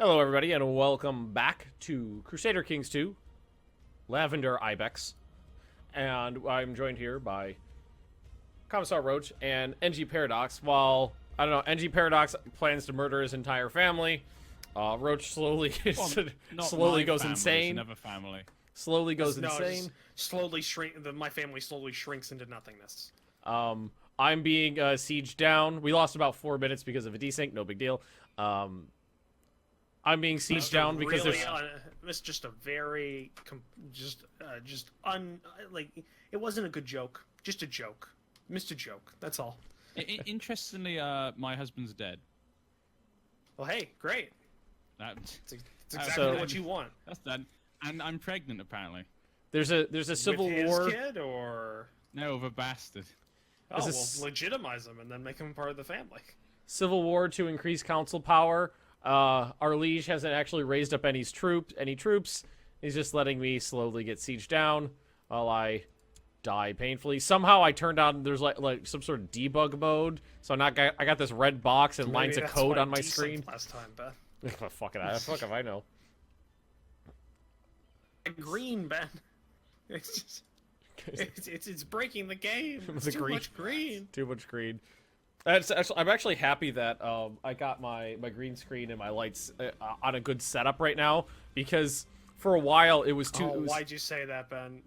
Hello, everybody, and welcome back to Crusader Kings II, Lavender Ibex. And I'm joined here by Commissar Roach and NG Paradox. While, I don't know, NG Paradox plans to murder his entire family, Roach slowly goes insane. Never family. Slowly goes insane. Slowly my family slowly shrinks into nothingness. I'm being sieged down. We lost about 4 minutes because of a desync. No big deal. I'm being sieged down because really, there's... it's just a very, like, it wasn't a good joke. Just a joke. Missed a joke. That's all. Interestingly, my husband's dead. Well, hey, great. That's exactly what you want. That's done. And I'm pregnant, apparently. There's a civil war. With his kid, or... No, of a bastard. Oh, well, legitimize him and then make him part of the family. Civil war to increase council power. Our liege hasn't actually raised up any troops. He's just letting me slowly get sieged down while I die painfully. Somehow I turned on, there's like some sort of debug mode. So I got this red box and lines of code on my screen. Last time, Ben. Fuck if I know. Green, Ben. It's just... It's breaking the game. It's too much green. Too much green. I'm actually happy that I got my green screen and my lights on a good setup right now, because for a while it was too... why'd you say that, Ben?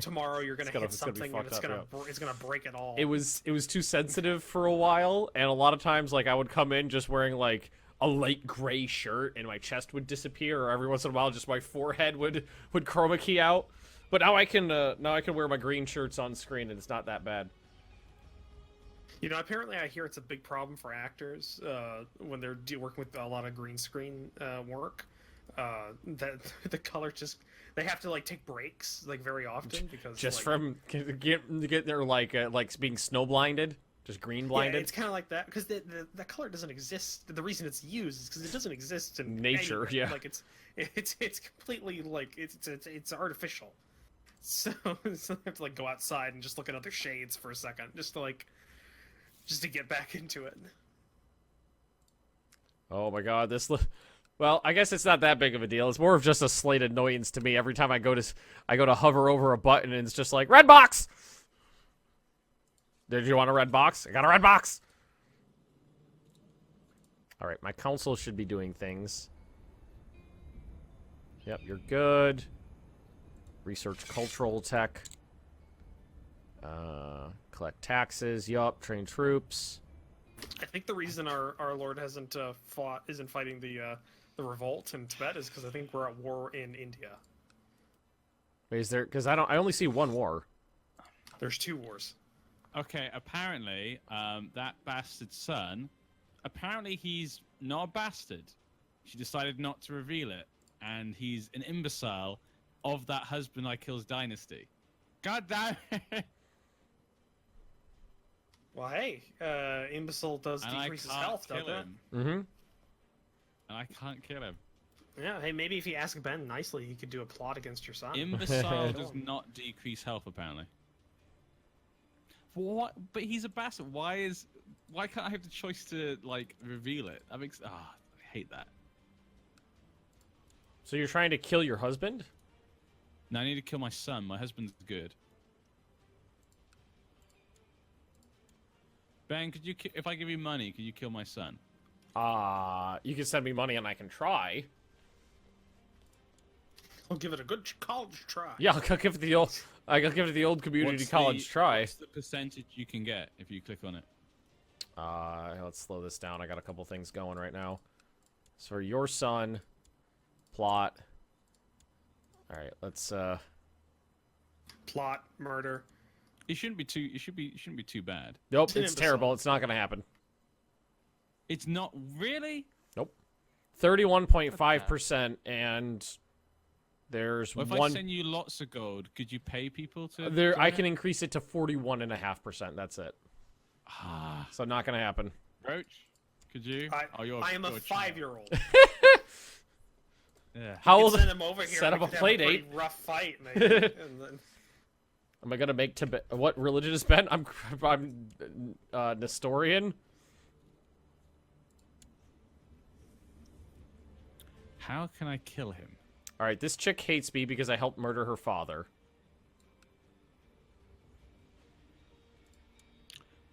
Tomorrow you're gonna hit something and it's gonna break it all. It was too sensitive for a while, and a lot of times like I would come in just wearing like a light gray shirt and my chest would disappear, or every once in a while just my forehead would chroma key out. But now I can wear my green shirts on screen and it's not that bad. You know, apparently I hear it's a big problem for actors when they're working with a lot of green screen work. That the color just, they have to like take breaks like very often because just like, from get their like being snow blinded, just green blinded. Yeah, it's kind of like that because the color doesn't exist. The reason it's used is because it doesn't exist in nature. Anywhere. Yeah, like it's completely like it's artificial. So I have to like go outside and just look at other shades for a second, just to get back into it. Oh my god, well, I guess it's not that big of a deal. It's more of just a slight annoyance to me every time I go to hover over a button and it's just like, red box! Did you want a red box? I got a red box! Alright, my council should be doing things. Yep, you're good. Research cultural tech. Collect taxes. Yup. Train troops. I think the reason our lord isn't fighting the revolt in Tibet is because I think we're at war in India. Wait, is there? Because I only see one war. There's 2 wars. Okay, apparently, that bastard's son, apparently he's not a bastard. She decided not to reveal it, and he's an imbecile of that husband I kill's dynasty. God damn it! Well, hey, imbecile does decrease his health, doesn't it? Mm-hmm. And I can't kill him. Yeah, hey, maybe if you ask Ben nicely, he could do a plot against your son. Imbecile does not decrease health, apparently. What? But he's a bastard. Why can't I have the choice to, like, reveal it? That makes... I hate that. So you're trying to kill your husband? No, I need to kill my son. My husband's good. Ben, could you, if I give you money, could you kill my son? You can send me money and I can try. I'll give it a good college try. Yeah, I'll give it the old community college try. What's the percentage you can get if you click on it? Let's slow this down. I got a couple things going right now. So for your son, plot. All right, let's plot murder. It shouldn't be too bad. Nope, it's terrible. It's not gonna happen. It's not really? Nope. 31.5%, and there's well, if I send you lots of gold, could you pay people to? I can increase it to 41.5%. That's it. So not gonna happen. Roach, could you? I am a 5-year-old. Yeah. How old? Send him over here. Set up a play date. Rough fight, maybe. And then... Am I gonna make Tibet? What religion is Ben? I'm Nestorian. How can I kill him? All right, this chick hates me because I helped murder her father.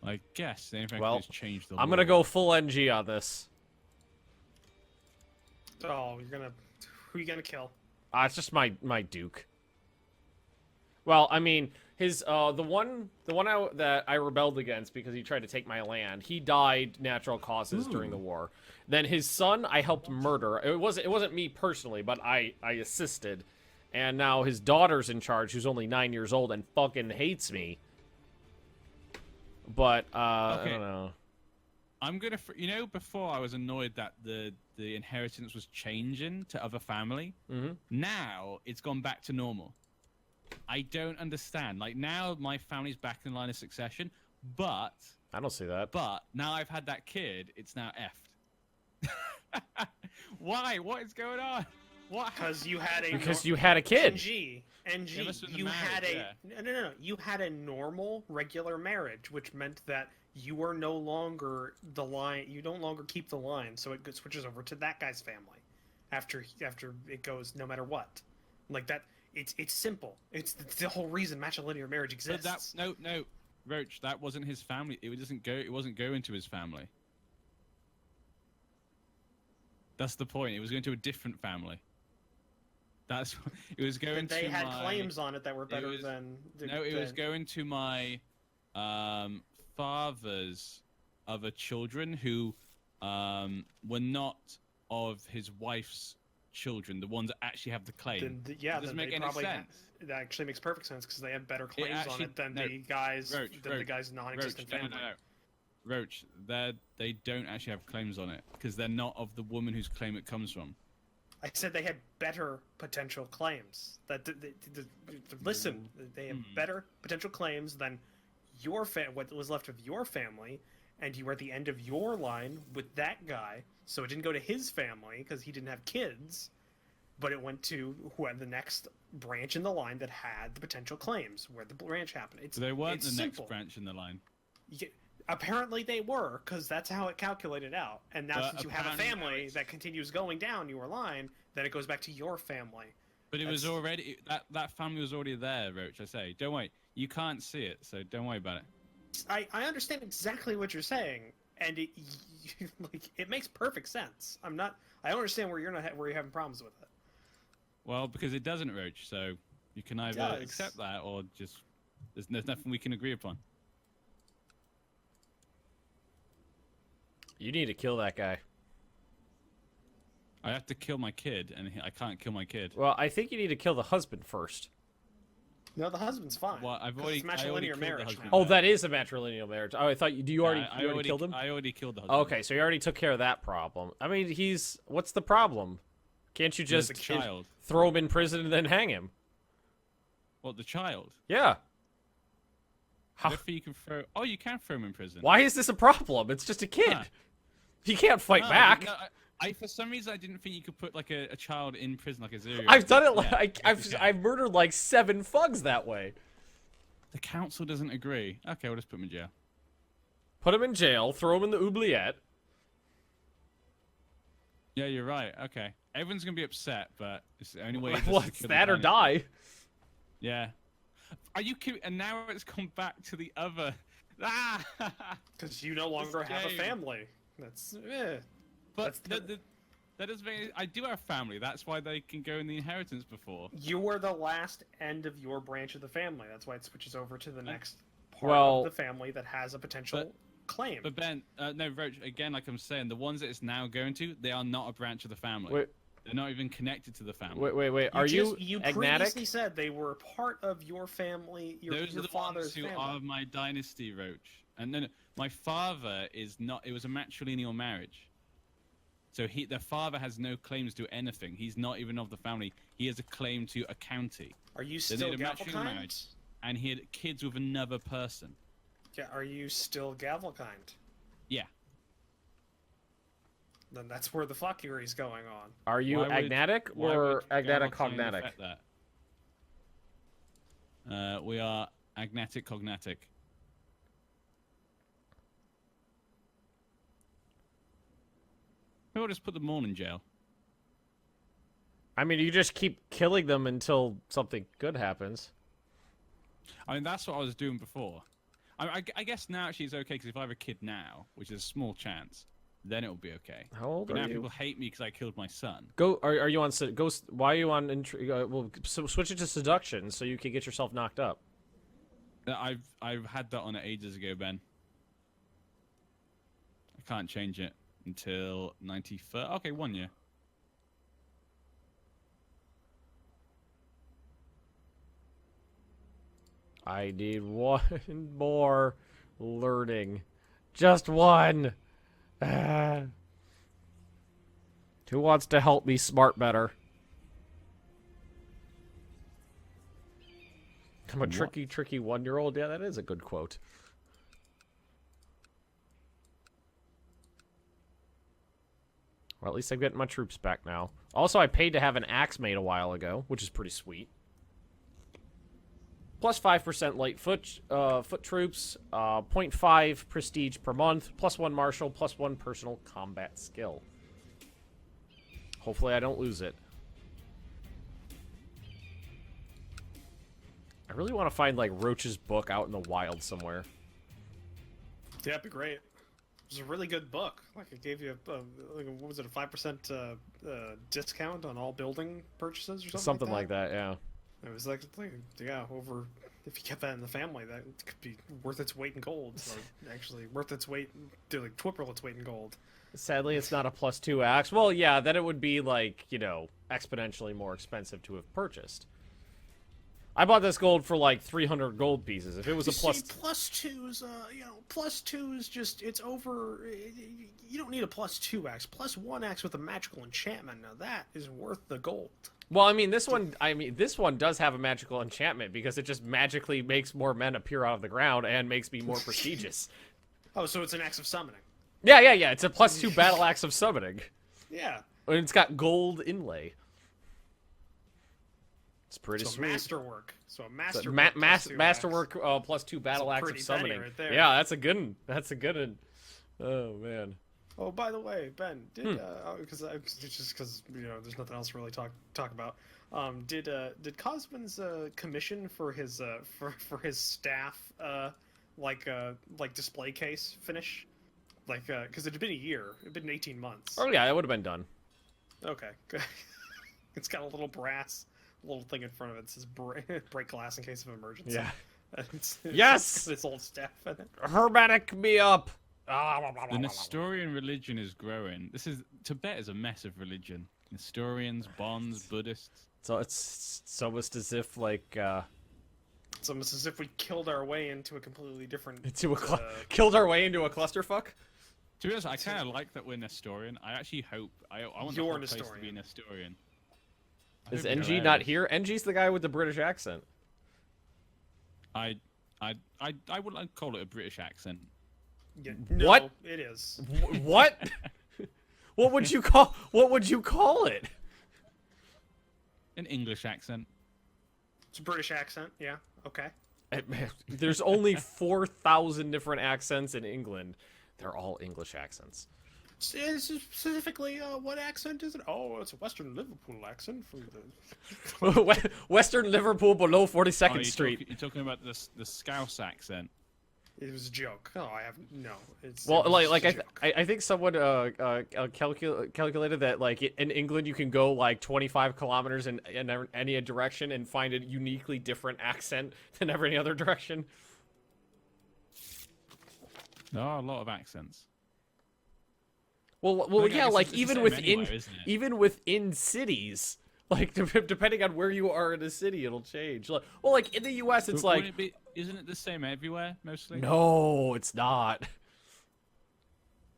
I guess the only thing I Well, can do is change the I'm gonna law. go full NG on this. Oh, who you gonna kill? It's just my duke. Well, I mean, his the one that I rebelled against because he tried to take my land. He died natural causes during the war. Then his son I helped murder. It wasn't me personally, but I assisted. And now his daughter's in charge, who's only 9 years old and fucking hates me. But I don't know. I'm gonna, before I was annoyed that the inheritance was changing to other family. Mm-hmm. Now it's gone back to normal. I don't understand. Like now my family's back in line of succession, but I don't see that. But now I've had that kid, it's now effed. Why? What is going on? What? Because you had a Because you had a kid. NG, must have been you the had marriage, no. You had a normal, regular marriage, which meant that you were no longer the line. You don't longer keep the line, so it switches over to that guy's family after it goes no matter what. Like that, it's simple. It's the whole reason matrilinear marriage exists. But no, Roach, that wasn't his family. It wasn't going to his family. That's the point. It was going to a different family. It was going to. They had claims on it that were better than. It was going to my father's other children who were not of his wife's children, the ones that actually have the claim. Doesn't make any sense. It actually makes perfect sense because they have better claims on it than the guy's non-existent family. Roach, they don't actually have claims on it because they're not of the woman whose claim it comes from. I said they had better potential claims. Listen, they have better potential claims than what was left of your family, and you were at the end of your line with that guy. So it didn't go to his family because he didn't have kids, but it went to the next branch in the line that had the potential claims where the branch happened. They weren't the simple. next branch in the line. Apparently they were, because that's how it calculated out. And now since you have a family that continues going down your line, then it goes back to your family. But it was already that family was already there, Roach. I say, don't worry, you can't see it, so don't worry about it. I understand exactly what you're saying, and it makes perfect sense. I don't understand where you're having problems with it. Well, because it doesn't, Roach. So you can either accept that or just there's nothing we can agree upon. You need to kill that guy. I have to kill my kid, and I can't kill my kid. Well, I think you need to kill the husband first. No, the husband's fine. Well, it's matrilinear marriage. Oh, that is a matrilineal marriage. Oh, I thought you already killed him? I already killed the husband. Okay, so you already took care of that problem. I mean, what's the problem? Can't you just throw him in prison and then hang him? What, the child? Yeah. You can throw. Oh, you can throw him in prison. Why is this a problem? It's just a kid. He can't fight back. No, for some reason, I didn't think you could put like a child in prison like a zero. I've done it. I've murdered like 7 thugs that way. The council doesn't agree. Okay, we'll just put him in jail. Put him in jail. Throw him in the oubliette. Yeah, you're right. Okay, everyone's gonna be upset, but it's the only way. Well, it's that or die. Yeah. Are you kidding? And now it's gone back to the other. Because you no longer have a family. That's. But that doesn't mean I do have family. That's why they can go in the inheritance before. You were the last end of your branch of the family. That's why it switches over to the next part of the family that has a potential claim. But Ben, no, Roach, again, like I'm saying, the ones that it's now going to, they are not a branch of the family. Wait. They're not even connected to the family. Wait. Are you agnatic? Previously said they were part of your family, Those are the father's ones who family. are my dynasty, Roach. And no, my father is not. It was a matrilineal marriage. So the father has no claims to anything. He's not even of the family. He has a claim to a county. Are you still Gavelkind? And he had kids with another person. Yeah, are you still Gavelkind? Yeah. Then that's where the fuckery is going on. Are you agnatic or agnatic cognatic? We are agnatic cognatic. Maybe I'll just put them all in jail. I mean, you just keep killing them until something good happens. I mean, that's what I was doing before. I guess now actually it's okay because if I have a kid now, which is a small chance, then it'll be okay. How old but are now you? people hate me because I killed my son. Are you on ghost? Why are you on? Well, switch it to seduction so you can get yourself knocked up. I've had that on it ages ago, Ben. I can't change it until 91st. Okay, 1 year. I need one more learning. Just one. Who wants to help me smart better? I'm a tricky 1-year-old. Yeah, that is a good quote. Well, at least I'm getting my troops back now. Also, I paid to have an axe made a while ago, which is pretty sweet. Plus 5% light foot troops, 0.5 prestige per month, plus 1 martial, plus 1 personal combat skill. Hopefully I don't lose it. I really want to find, like, Roach's book out in the wild somewhere. Yeah, that'd be great. It was a really good book. Like, it gave you, like, what was it, a 5% discount on all building purchases or something Something like that, yeah. It was like, yeah, over, if you kept that in the family, that could be worth its weight in gold. So actually, worth its weight, like, triple its weight in gold. Sadly, it's not a +2 axe. Well, yeah, then it would be, like, you know, exponentially more expensive to have purchased. I bought this gold for, like, 300 gold pieces. If it was a +2's, +2 is just, it's over, you don't need a +2 axe. +1 axe with a magical enchantment, now that is worth the gold. Well, I mean, this one does have a magical enchantment because it just magically makes more men appear out of the ground and makes me more prestigious. Oh, so it's an axe of summoning. Yeah. It's a +2 battle axe of summoning. Yeah. And it's got gold inlay. It's pretty sweet. Masterwork. So a masterwork. Masterwork +2 battle axe of summoning. Right there. Yeah, that's a good one. That's a good one. Oh man. Oh, by the way, Ben, did because there's nothing else to really talk about. Did Cosman's commission for his for his staff like display case finish? Like because it had been a year, it had been 18 months. Oh yeah, it would have been done. Okay, good. It's got a little brass little thing in front of it that says break glass in case of emergency. Yeah. Yes. This old staff in it. Hermetic me up. The Nestorian religion is growing. Tibet is a mess of religion. Nestorians, Bonds, Buddhists. So it's almost as if like it's almost as if we killed our way into a completely different killed our way into a clusterfuck. To be honest, I kind of like that we're Nestorian. I actually hope I want the whole place to be Nestorian. Is NG not here? NG's the guy with the British accent. I wouldn't call it a British accent. Yeah, no, what? It is. What? What would you call it? An English accent. It's a British accent. Yeah. Okay. There's only 4,000 different accents in England. They're all English accents. Specifically, what accent is it? Oh, it's a Western Liverpool accent from the Western Liverpool below 42nd Street. You're talking about the Scouse accent. It was a joke. Oh, I have no. It's well, I think someone calculated that like in England you can go like 25 kilometers in any direction and find a uniquely different accent than every other direction. There are a lot of accents. Well, yeah, like even within cities, like depending on where you are in a city, it'll change. Like, well, like in the U.S., it's isn't it the same everywhere mostly? No, it's not.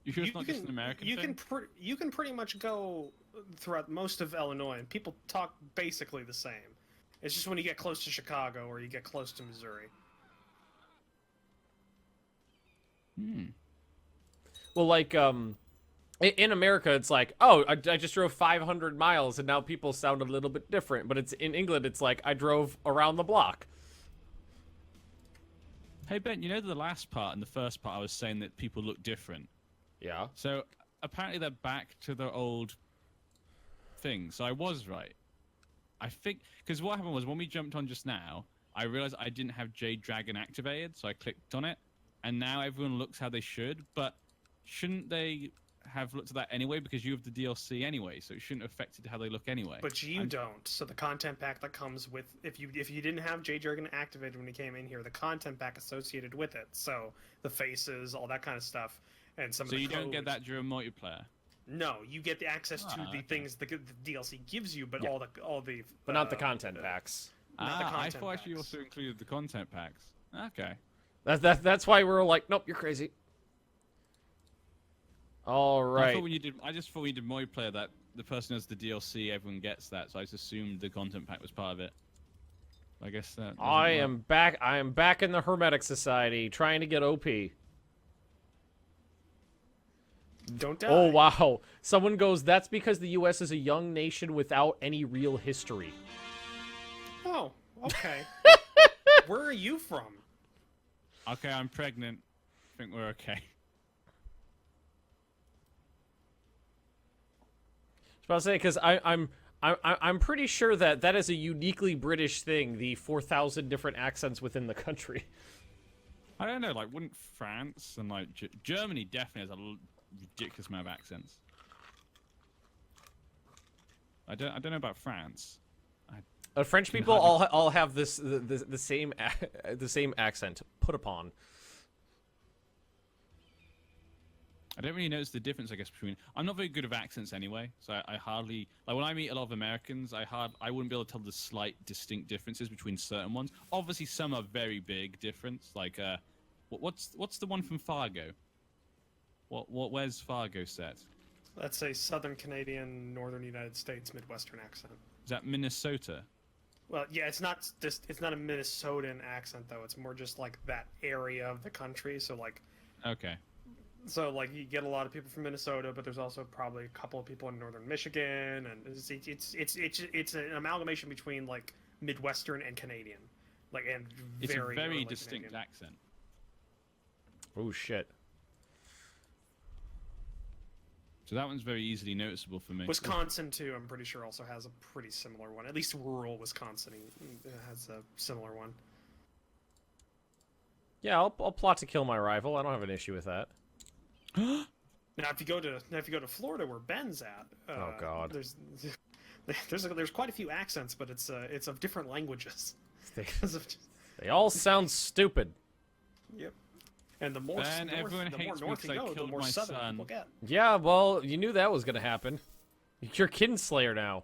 You sure it's not just an American thing? You can pretty much go throughout most of Illinois, and people talk basically the same. It's just when you get close to Chicago or you get close to Missouri. Well, like in America, it's like, oh, I just drove 500 miles, and now people sound a little bit different. But it's in England, it's like I drove around the block. Hey Ben, you know the last part and the first part, I was saying that people look different. Yeah. So apparently they're back to their old thing. So I was right. I think because what happened was when we jumped on just now, I realized I didn't have Jade Dragon activated, so I clicked on it, and now everyone looks how they should. But shouldn't they have looked at that anyway? Because you have the DLC anyway, so it shouldn't have affected how they look anyway. But you don't. So the content pack that comes with if you didn't have Jade Dragon activated when you came in here, the content pack associated with it. So the faces, all that kind of stuff, and some. So of the you don't get codes. that during multiplayer. No, you get the access to the okay. things the DLC gives you, but Yeah. all the But not the content packs. Not the I content thought you packs. also included the content packs. Okay. That's why we were like, nope, you're crazy. All I right. thought when you did, I just thought when you did multiplayer that the person who has the DLC, everyone gets that. So I just assumed the content pack was part of it. I guess that. I am back. I am back in the Hermetic Society, trying to get OP. Don't die. Oh wow! Someone goes, "That's because the U.S. is a young nation without any real history." Oh, okay. Where are you from? Okay, I'm pregnant. I think we're okay. I was about to say because I'm pretty sure that that is a uniquely British thing. The 4,000 different accents within the country. I don't know. Like, wouldn't France and like Germany definitely has a ridiculous amount of accents? I don't know about France. French people all have the same the same accent put upon. I don't really notice the difference, I guess, between. I'm not very good with accents anyway, so I hardly like when I meet a lot of Americans. I wouldn't be able to tell the slight, distinct differences between certain ones. Obviously, some are very big difference. Like, what's the one from Fargo? Where's Fargo set? That's a Southern Canadian, Northern United States, Midwestern accent. Is that Minnesota? Well, yeah, it's not a Minnesotan accent though. It's more just like that area of the country. So like, Okay. you get a lot of people from Minnesota, but there's also probably a couple of people in northern Michigan, and it's an amalgamation between like Midwestern and Canadian, like and It's very a very early distinct Canadian. accent. Oh shit! So that one's very easily noticeable for me. Wisconsin too, I'm pretty sure also has a pretty similar one. At least rural Wisconsin has a similar one. Yeah, I'll plot to kill my rival. I don't have an issue with that. Now, if you go to Florida, where Ben's at, Oh, God. there's quite a few accents, but it's of different languages. They all sound stupid. Yep. And the more Ben, north, everyone the more hates me north 'cause you I go, the killed more my southern son. people get. Yeah, well, you knew that was gonna happen. You're Kinslayer now.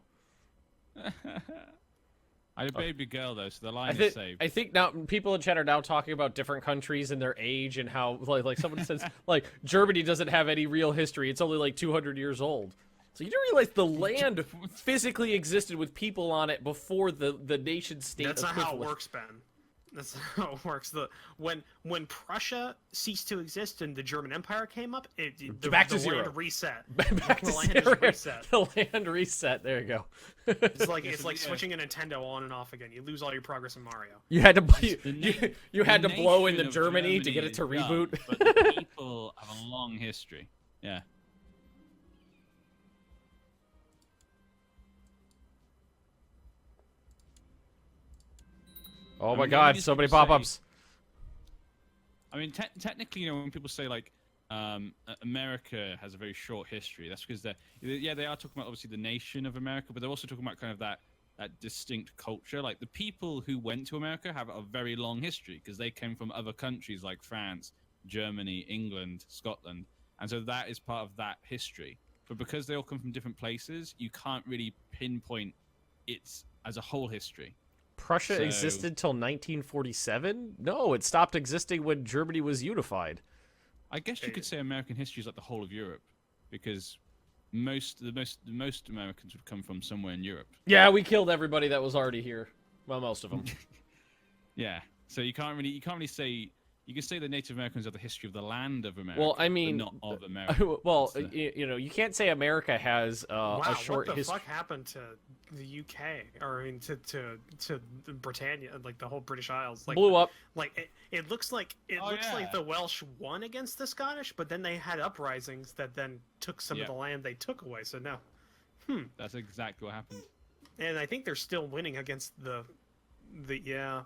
I had a baby girl though, so the line is saved. I think now people in chat are now talking about different countries and their age and how like someone says like Germany doesn't have any real history. It's only like 200 years old. So you do realize the land physically existed with people on it before the nation state. That's not how it equivalent. works, Ben. That's not how it works. When Prussia ceased to exist and the German Empire came up, Back to the zero. land reset. Back to the land zero. just reset. The land reset. There you go. It's like Yeah, switching a Nintendo on and off again. You lose all your progress in Mario. You had to The you had to blow nation into of Germany to get it to is young, reboot. but the people have a long history. Yeah. Oh I my mean, god, these so many people say- pop-ups. I mean, technically, when people say like America has a very short history, that's because they are talking about obviously the nation of America, but they're also talking about kind of that distinct culture. Like the people who went to America have a very long history because they came from other countries like France, Germany, England, Scotland, and so that is part of that history. But because they all come from different places, you can't really pinpoint it as a whole history. Prussia So- existed till 1947? No, it stopped existing when Germany was unified. I guess you could say American history is like the whole of Europe, because most Americans would come from somewhere in Europe. Yeah, we killed everybody that was already here. Well, most of them. Yeah, so you can't really say. You can say the Native Americans are the history of the land of America. Well, I but mean, not of America. well, That's the- you know, you can't say America has Wow, a short what the history. fuck happened to the UK? Or I mean, to Britannia, like the whole British Isles? Like, Blew up. Like it looks like yeah. the Welsh won against the Scottish, but then they had uprisings that then took some of Yeah. the land they took away. So no, That's exactly what happened. And I think they're still winning against the yeah,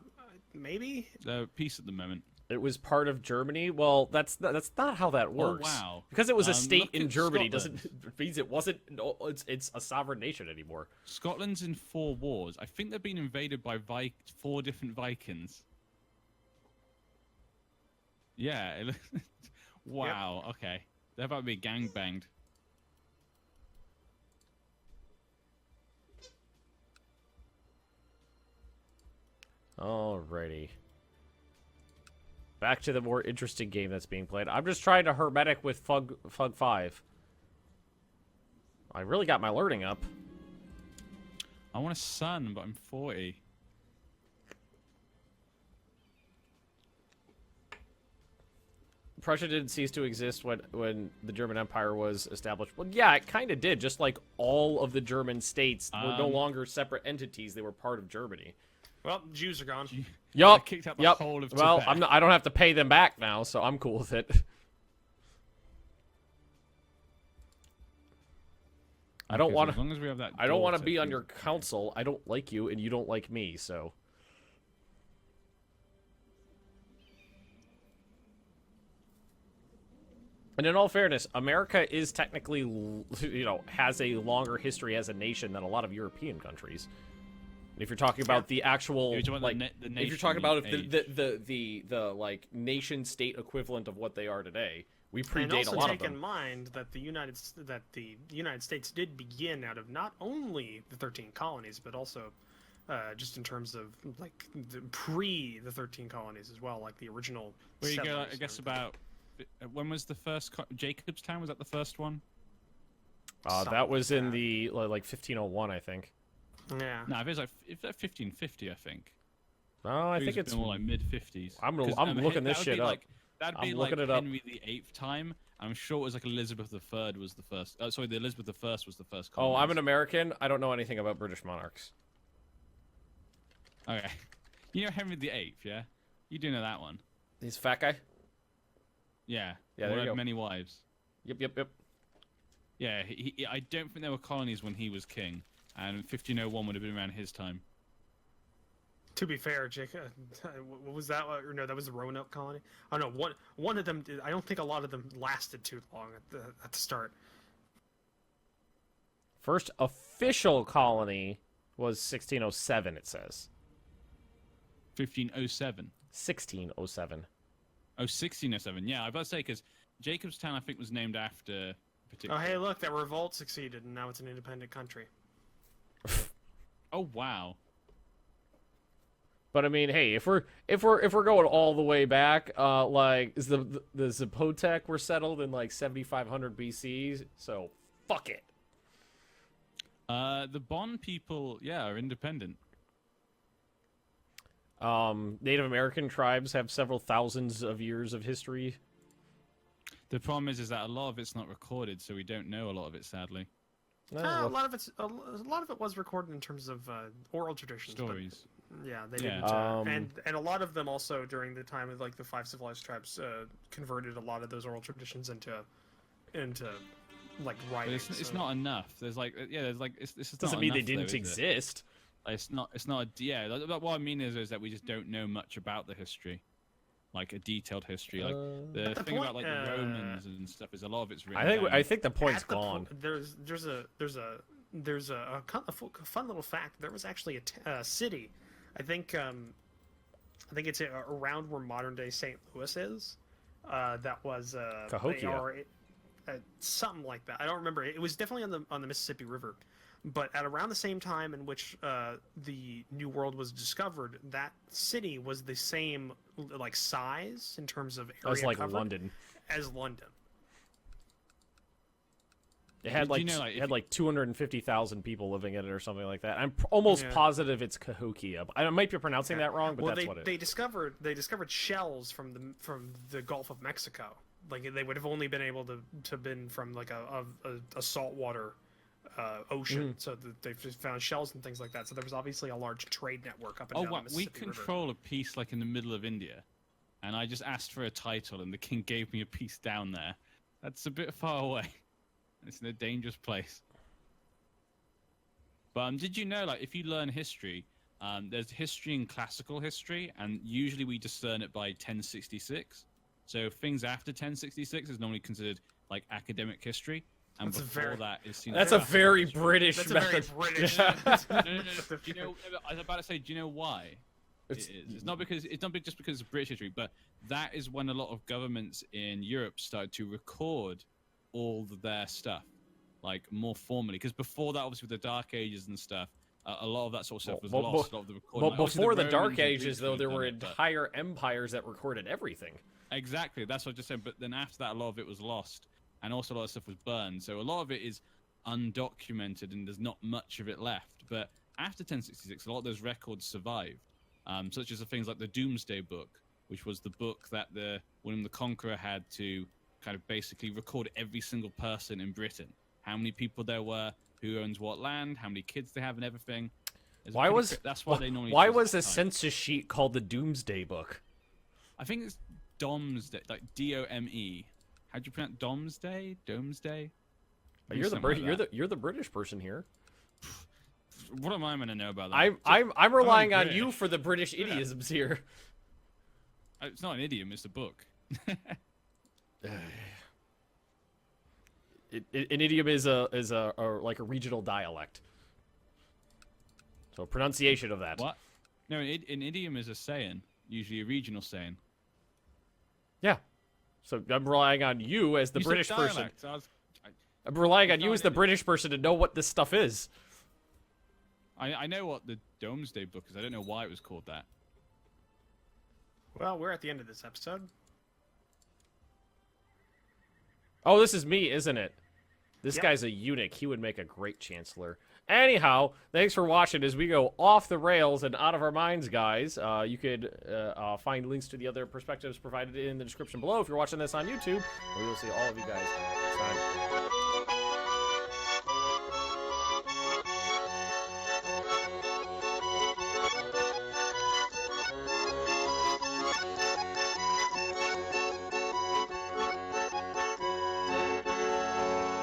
maybe. Peace at the moment. It was part of Germany. Well, that's not how that works. Oh, wow. Because it was a state Look in at Germany Scotland. doesn't means it wasn't. No, it's a sovereign nation anymore. Scotland's in 4 wars. I think they've been invaded by 4 different Vikings. Yeah. Wow. Yep. Okay. They're about to be gangbanged. Alrighty. Back to the more interesting game that's being played. I'm just trying to hermetic with Fug 5. I really got my learning up. I want a son, but I'm 40. Prussia didn't cease to exist when the German Empire was established. Well, yeah, it kind of did. Just like all of the German states were no longer separate entities; they were part of Germany. Well, Jews are gone. Yup. Kicked out the whole of Well, Tibet. I don't have to pay them back now, so I'm cool with it. I don't want to. As long as we have that. I don't want to daughter, be on your council. I don't like you, and you don't like me. So. And in all fairness, America is technically, has a longer history as a nation than a lot of European countries. If you're talking about the actual, if you're talking about the like nation state equivalent of what they are today, we predate a lot of them. And also take in mind that the United States did begin out of not only the 13 colonies, but also just in terms of like the 13 colonies as well, like the original. Where you go, I guess about. When was the first Jacobstown? Was that the first one? That was in the like 1501, I think. Yeah. No, if it's 1550, I think. No, I think it's more like mid 50s. I'm looking this shit up. That'd be like Henry VIII time. I'm sure it was like Elizabeth III was the first. Sorry, the Elizabeth I was the first. Oh, I'm an American. I don't know anything about British monarchs. Okay, you know Henry VIII, yeah? You do know that one. He's a fat guy. Yeah. Yeah, there you go. Many wives. Yep. Yeah, I don't think there were colonies when he was king, and 1501 would have been around his time. To be fair, Jake, what was that? Or no, that was the Roanoke colony. Oh no, one of them. I don't think a lot of them lasted too long at the start. First official colony was 1607. It says 1507. 1607. Oh, 1607. Yeah, I was about to say, because Jacobstown, I think, was named after a particular... Oh, hey, look, that revolt succeeded, and now it's an independent country. Oh, wow. But I mean, hey, if we're going all the way back, like is the Zapotec were settled in like 7500 BC, so fuck it. The Bon people, yeah, are independent. Native American tribes have several thousands of years of history. The problem is that a lot of it's not recorded, so we don't know a lot of it, sadly. A lot of it was recorded in terms of oral traditions. Stories. But, yeah, they didn't. And a lot of them also during the time of like the 5 civilized tribes converted a lot of those oral traditions into like writing. But it's not enough. There's like this doesn't mean they didn't exist. It's not what I mean is that we just don't know much about the history, like a detailed history. Like the thing about like the Romans and stuff is a lot of it's written. I think the point's gone. There's a fun little fact. There was actually a city, I think it's around where modern day St. Louis is. That was Cahokia. Something like that. I don't remember. It was definitely on the Mississippi River. But at around the same time in which the New World was discovered, that city was the same like size in terms of area as like covered London. As London. It had like 250,000 people living in it or something like that. I'm almost positive it's Cahokia. I might be pronouncing that wrong, but that's what it is. They discovered shells from the Gulf of Mexico. Like they would have only been able to been from like a saltwater ocean, so they just found shells and things like that. So there was obviously a large trade network up and down the Mississippi we control a piece like in the middle of India, and I just asked for a title, and the king gave me a piece down there. That's a bit far away. It's in a dangerous place. But did you know, like, if you learn history, there's history and classical history, and usually we discern it by 1066. So things after 1066 is normally considered like academic history, and that is seen. That's a very British That's method. a very British. No. Do you know? I was about to say, do you know why? It's not just because of British history, but that is when a lot of governments in Europe started to record all of their stuff, like more formally. Because before that, obviously with the Dark Ages and stuff, a lot of that sort of stuff was lost. A lot of the recording. But before the Dark Romans and Ages, Greeks though, would there have were done it, entire empires that recorded everything. Exactly, that's what I just said. But then after that, a lot of it was lost, and also a lot of stuff was burned. So a lot of it is undocumented, and there's not much of it left. But after 1066, a lot of those records survived, such as the things like the Doomsday Book, which was the book that William the Conqueror had to kind of basically record every single person in Britain, how many people there were, who owns what land, how many kids they have, and everything. That's why they normally. Why was the census sheet called the Doomsday Book? I think it's Domesday, like Dome. How do you pronounce Domesday? Domesday? You're the British person here. What am I going to know about that? I'm relying on you for the British idioms here. It's not an idiom; it's a book. An idiom is like a regional dialect. So pronunciation of that. What? No, an idiom is a saying, usually a regional saying. Yeah. So I'm relying on you as the British person. I'm relying on you as the British person to know what this stuff is. I know what the Domesday Book is. I don't know why it was called that. Well, we're at the end of this episode. Oh, this is me, isn't it? This guy's a eunuch. He would make a great chancellor. Anyhow, thanks for watching as we go off the rails and out of our minds, guys. You could find links to the other perspectives provided in the description below if you're watching this on YouTube. We will see all of you guys